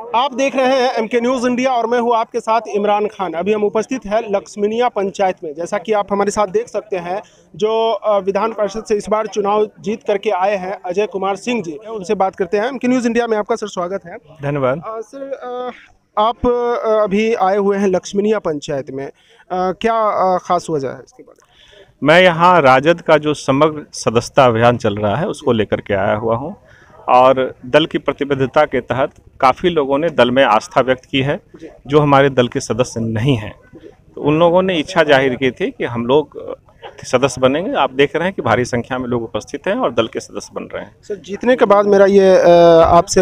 आप देख रहे हैं एमके न्यूज़ इंडिया और मैं हूं आपके साथ इमरान खान। अभी हम उपस्थित हैं लक्ष्मीनिया पंचायत में। जैसा कि आप हमारे साथ देख सकते हैं, जो विधान परिषद से इस बार चुनाव जीत करके आए हैं अजय कुमार सिंह जी, उनसे बात करते हैं। एमके न्यूज़ इंडिया में आपका सर स्वागत है। धन्यवाद। सर, आप अभी आए हुए हैं लक्ष्मीनिया पंचायत में, क्या खास वजह है इसके बारे में? मैं यहाँ राजद का जो समग्र सदस्यता अभियान चल रहा है उसको लेकर के आया हुआ हूँ और दल की प्रतिबद्धता के तहत काफ़ी लोगों ने दल में आस्था व्यक्त की है जो हमारे दल के सदस्य नहीं हैं। तो उन लोगों ने इच्छा जाहिर की थी कि हम लोग सदस्य बनेंगे। आप देख रहे हैं कि भारी संख्या में लोग उपस्थित हैं और दल के सदस्य बन रहे हैं। सर, जीतने के बाद मेरा ये आपसे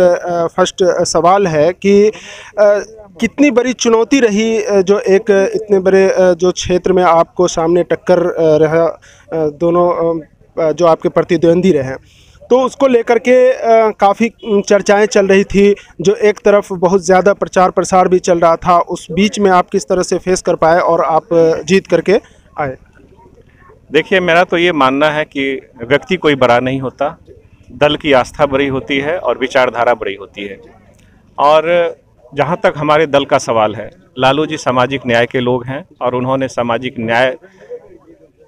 फर्स्ट सवाल है कि कितनी बड़ी चुनौती रही जो एक इतने बड़े जो क्षेत्र में आपको सामने टक्कर रहा, दोनों जो आपके प्रतिद्वंदी रहे, तो उसको लेकर के काफ़ी चर्चाएं चल रही थी। जो एक तरफ बहुत ज़्यादा प्रचार प्रसार भी चल रहा था, उस बीच में आप किस तरह से फेस कर पाए और आप जीत करके आए? देखिए, मेरा तो ये मानना है कि व्यक्ति कोई बड़ा नहीं होता, दल की आस्था बड़ी होती है और विचारधारा बड़ी होती है। और जहाँ तक हमारे दल का सवाल है, लालू जी सामाजिक न्याय के लोग हैं और उन्होंने सामाजिक न्याय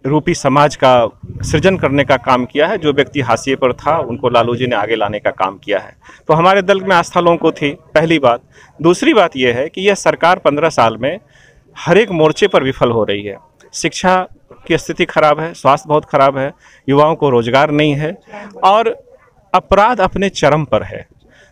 रूपी समाज का सृजन करने का काम किया है। जो व्यक्ति हाशिए पर था उनको लालू जी ने आगे लाने का काम किया है। तो हमारे दल में आस्था लोगों को थी, पहली बात। दूसरी बात यह है कि यह सरकार 15 साल में हर एक मोर्चे पर विफल हो रही है। शिक्षा की स्थिति खराब है, स्वास्थ्य बहुत खराब है, युवाओं को रोजगार नहीं है और अपराध अपने चरम पर है।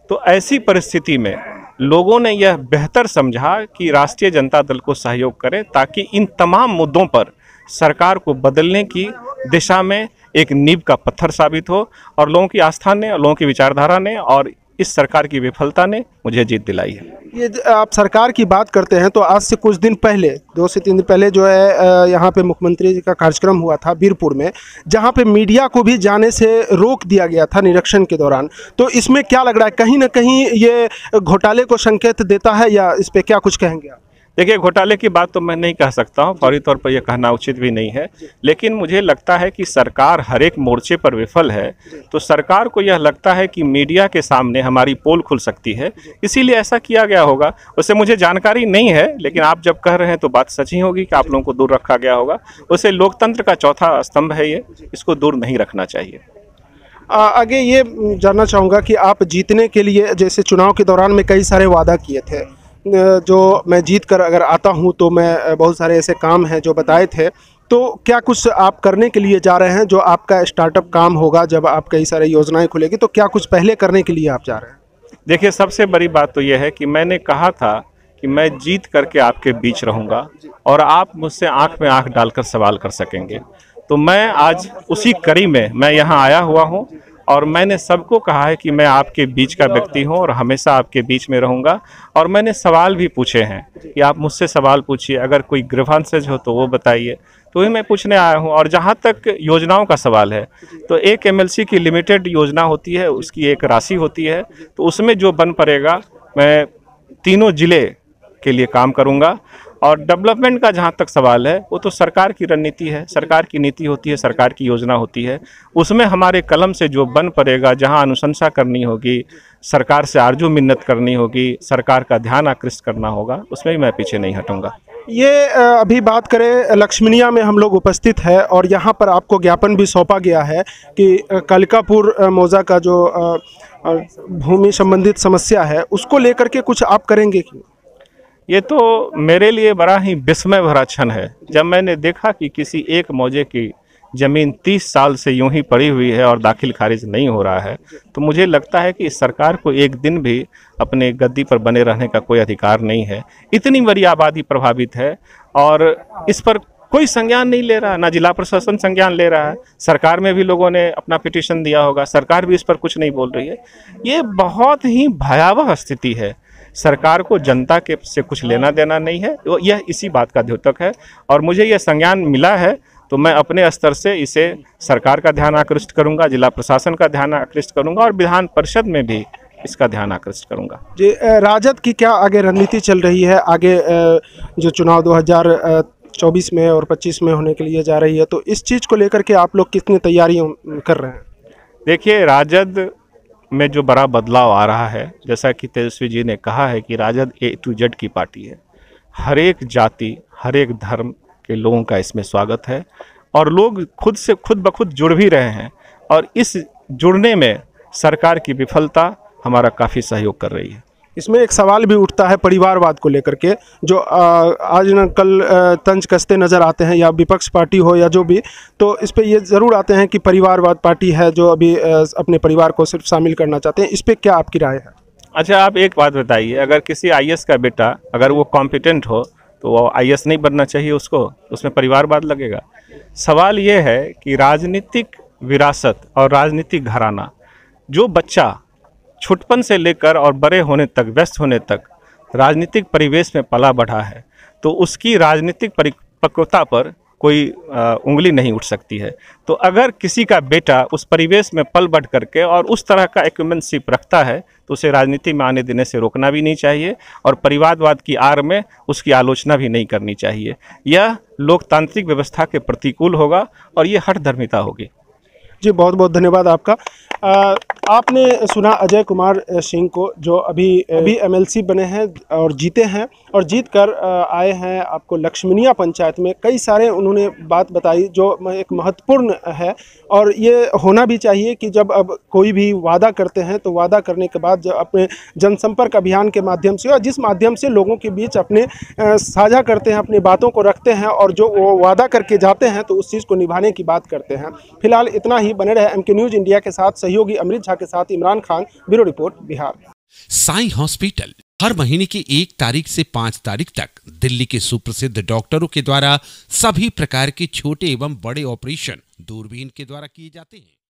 तो ऐसी परिस्थिति में लोगों ने यह बेहतर समझा कि राष्ट्रीय जनता दल को सहयोग करें ताकि इन तमाम मुद्दों पर सरकार को बदलने की दिशा में एक नींव का पत्थर साबित हो। और लोगों की आस्था ने, लोगों की विचारधारा ने और इस सरकार की विफलता ने मुझे जीत दिलाई है। ये आप सरकार की बात करते हैं तो आज से कुछ दिन पहले, 2 से 3 दिन पहले जो है यहाँ पे मुख्यमंत्री जी का कार्यक्रम हुआ था बीरपुर में, जहाँ पे मीडिया को भी जाने से रोक दिया गया था निरीक्षण के दौरान। तो इसमें क्या लग रहा है, कहीं ना कहीं ये घोटाले को संकेत देता है या इस पर क्या कुछ कहेंगे आप? देखिए, घोटाले की बात तो मैं नहीं कह सकता हूँ, फौरी तौर पर यह कहना उचित भी नहीं है। लेकिन मुझे लगता है कि सरकार हर एक मोर्चे पर विफल है, तो सरकार को यह लगता है कि मीडिया के सामने हमारी पोल खुल सकती है, इसीलिए ऐसा किया गया होगा। उससे मुझे जानकारी नहीं है, लेकिन आप जब कह रहे हैं तो बात सच ही होगी कि आप लोगों को दूर रखा गया होगा। उससे लोकतंत्र का चौथा स्तंभ है ये, इसको दूर नहीं रखना चाहिए। आगे ये जानना चाहूँगा कि आप जीतने के लिए, जैसे चुनाव के दौरान में कई सारे वादा किए थे, जो मैं जीत कर अगर आता हूं तो मैं बहुत सारे ऐसे काम हैं जो बताए थे, तो क्या कुछ आप करने के लिए जा रहे हैं जो आपका स्टार्टअप काम होगा जब आप कई सारे योजनाएं खुलेगी, तो क्या कुछ पहले करने के लिए आप जा रहे हैं? देखिए, सबसे बड़ी बात तो यह है कि मैंने कहा था कि मैं जीत करके आपके बीच रहूंगा और आप मुझसे आंख में आंख डालकर सवाल कर सकेंगे। तो मैं आज उसी कड़ी में मैं यहाँ आया हुआ हूँ और मैंने सबको कहा है कि मैं आपके बीच का व्यक्ति हूं और हमेशा आपके बीच में रहूंगा। और मैंने सवाल भी पूछे हैं कि आप मुझसे सवाल पूछिए, अगर कोई ग्रीवांसेस हो तो वो बताइए, तो वही मैं पूछने आया हूं। और जहां तक योजनाओं का सवाल है, तो एक एमएलसी की लिमिटेड योजना होती है, उसकी एक राशि होती है, तो उसमें जो बन पड़ेगा मैं तीनों जिले के लिए काम करूँगा। और डेवलपमेंट का जहाँ तक सवाल है, वो तो सरकार की रणनीति है, सरकार की नीति होती है, सरकार की योजना होती है। उसमें हमारे कलम से जो बन पड़ेगा, जहाँ अनुशंसा करनी होगी, सरकार से आरजू मिन्नत करनी होगी, सरकार का ध्यान आकृष्ट करना होगा, उसमें भी मैं पीछे नहीं हटूंगा। ये अभी बात करें, लक्ष्मीनिया में हम लोग उपस्थित है और यहाँ पर आपको ज्ञापन भी सौंपा गया है कि कालिकापुर मौजा का जो भूमि संबंधित समस्या है उसको लेकर के कुछ आप करेंगे कि? ये तो मेरे लिए बड़ा ही विस्मय भरा क्षण है जब मैंने देखा कि किसी एक मौजे की ज़मीन 30 साल से यूं ही पड़ी हुई है और दाखिल खारिज नहीं हो रहा है। तो मुझे लगता है कि इस सरकार को एक दिन भी अपने गद्दी पर बने रहने का कोई अधिकार नहीं है। इतनी बड़ी आबादी प्रभावित है और इस पर कोई संज्ञान नहीं ले रहा, ना जिला प्रशासन संज्ञान ले रहा है। सरकार में भी लोगों ने अपना पिटीशन दिया होगा, सरकार भी इस पर कुछ नहीं बोल रही है। ये बहुत ही भयावह स्थिति है। सरकार को जनता के से कुछ लेना देना नहीं है, यह इसी बात का द्योतक है। और मुझे यह संज्ञान मिला है तो मैं अपने स्तर से इसे सरकार का ध्यान आकृष्ट करूंगा, जिला प्रशासन का ध्यान आकृष्ट करूंगा और विधान परिषद में भी इसका ध्यान आकृष्ट करूंगा। जी, राजद की क्या आगे रणनीति चल रही है? आगे जो चुनाव 2024 में और 25 में होने के लिए जा रही है, तो इस चीज़ को लेकर के आप लोग कितनी तैयारियां कर रहे हैं? देखिए, राजद में जो बड़ा बदलाव आ रहा है, जैसा कि तेजस्वी जी ने कहा है कि राजद A to Z की पार्टी है। हर एक जाति, हर एक धर्म के लोगों का इसमें स्वागत है और लोग खुद ब खुद जुड़ भी रहे हैं और इस जुड़ने में सरकार की विफलता हमारा काफ़ी सहयोग कर रही है। इसमें एक सवाल भी उठता है परिवारवाद को लेकर के, जो आज न कल तंज कसते नज़र आते हैं, या विपक्ष पार्टी हो या जो भी, तो इस पे ये ज़रूर आते हैं कि परिवारवाद पार्टी है जो अभी अपने परिवार को सिर्फ शामिल करना चाहते हैं। इस पे क्या आपकी राय है? अच्छा, आप एक बात बताइए, अगर किसी IAS का बेटा अगर वो कॉम्पिटेंट हो तो वो IAS नहीं बनना चाहिए उसको, उसमें परिवारवाद लगेगा? सवाल ये है कि राजनीतिक विरासत और राजनीतिक घराना, जो बच्चा छुटपन से लेकर और बड़े होने तक, व्यस्त होने तक राजनीतिक परिवेश में पला बढ़ा है, तो उसकी राजनीतिक परिपक्वता पर कोई उंगली नहीं उठ सकती है। तो अगर किसी का बेटा उस परिवेश में पल बढ़ करके और उस तरह का एक्यूमेंशिप रखता है तो उसे राजनीति में आने देने से रोकना भी नहीं चाहिए और परिवारवाद की आड़ में उसकी आलोचना भी नहीं करनी चाहिए। यह लोकतांत्रिक व्यवस्था के प्रतिकूल होगा और ये हठधर्मिता होगी। जी, बहुत बहुत धन्यवाद आपका। आपने सुना अजय कुमार सिंह को, जो अभी MLC बने हैं और जीते हैं, और जीत कर आए हैं आपको लक्ष्मणिया पंचायत में। कई सारे उन्होंने बात बताई जो एक महत्वपूर्ण है, और ये होना भी चाहिए कि जब अब कोई भी वादा करते हैं तो वादा करने के बाद जब अपने जनसंपर्क अभियान के माध्यम से, और जिस माध्यम से लोगों के बीच अपने साझा करते हैं, अपनी बातों को रखते हैं, और जो वो वादा करके जाते हैं तो उस चीज़ को निभाने की बात करते हैं। फिलहाल इतना ही। बने रहे MK न्यूज़ इंडिया के साथ। सहयोगी अमृत झा के साथ Imran Khan, bureau report, Bihar. Sai hospital हर महीने की 1 तारीख से 5 तारीख तक दिल्ली के सुप्रसिद्ध डॉक्टरों के द्वारा सभी प्रकार के छोटे एवं बड़े ऑपरेशन दूरबीन के द्वारा किए जाते हैं।